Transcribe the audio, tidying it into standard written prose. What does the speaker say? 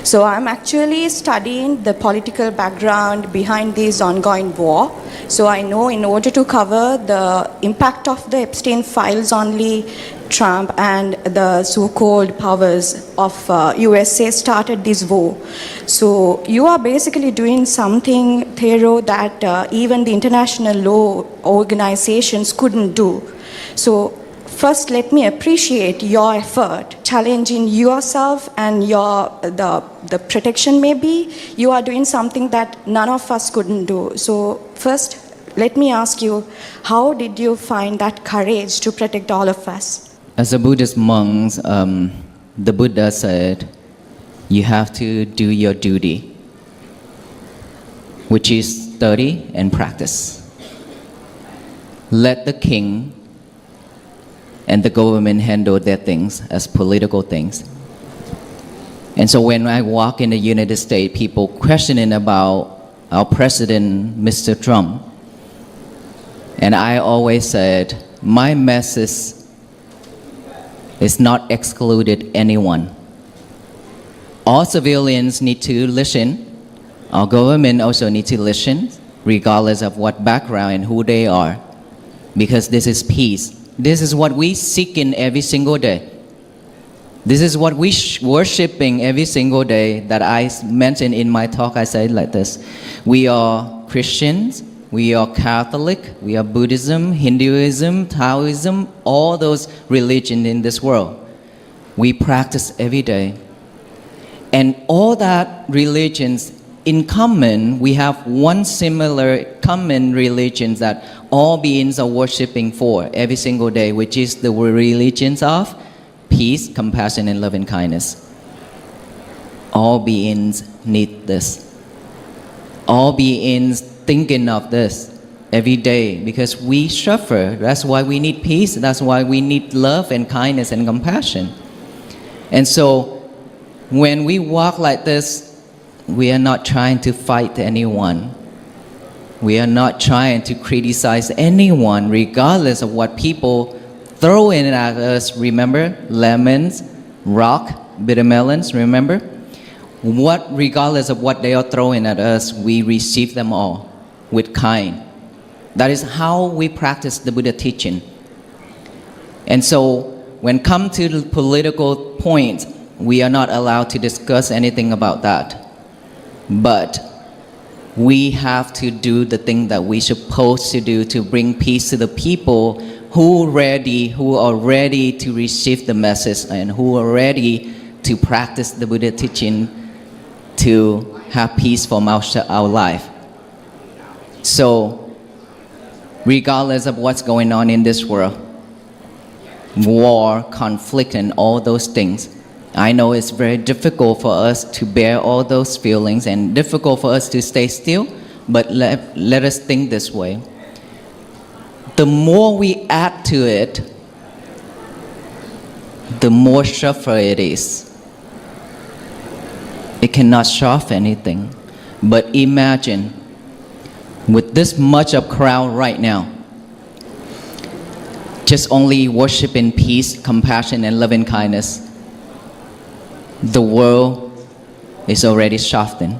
So I'm actually studying the political background behind this ongoing war. So I know in order to cover the impact of the Epstein files only, Trump and the so-called powers of USA started this war. So you are basically doing something thorough that even the international law organizations couldn't do. So first, let me appreciate your effort, challenging yourself and the protection maybe. You are doing something that none of us couldn't do. So first, let me ask you, how did you find that courage to protect all of us? As a Buddhist monk, the Buddha said, you have to do your duty, which is study and practice. Let the king and the government handle their things as political things. And so when I walk in the United States, people questioning about our president, Mr. Trump, and I always said, my message is not excluded anyone. All civilians need to listen. Our government also need to listen, regardless of what background and who they are, because this is peace. This is what we seek in every single day. This is what we worshiping every single day that I mentioned in my talk. I said like this: we are Christians, we are Catholic, we are Buddhism, Hinduism, Taoism, all those religions in this world. We practice every day. And all that religions in common, we have one similar common religion that all beings are worshiping for every single day, which is the religions of peace, compassion, and loving kindness. All beings need this. All beings thinking of this every day because we suffer. That's why we need peace. That's why we need love and kindness and compassion. And so when we walk like this, we are not trying to fight anyone. We are not trying to criticize anyone, regardless of what people throw in at us. Remember, lemons, rock, bitter melons, remember? Regardless of what they are throwing at us, we receive them all with kind. That is how we practice the Buddha teaching. And so when come to the political point, we are not allowed to discuss anything about that. But we have to do the thing that we're supposed to do to bring peace to the people who are ready to receive the message and who are ready to practice the Buddha teaching to have peace from our life. So, regardless of what's going on in this world, war, conflict, and all those things, I know it's very difficult for us to bear all those feelings and difficult for us to stay still, but let us think this way. The more we add to it, the more suffer it is. It cannot solve anything. But imagine, with this much of crowd right now, just only worshiping peace, compassion, and loving kindness, the world is already softened.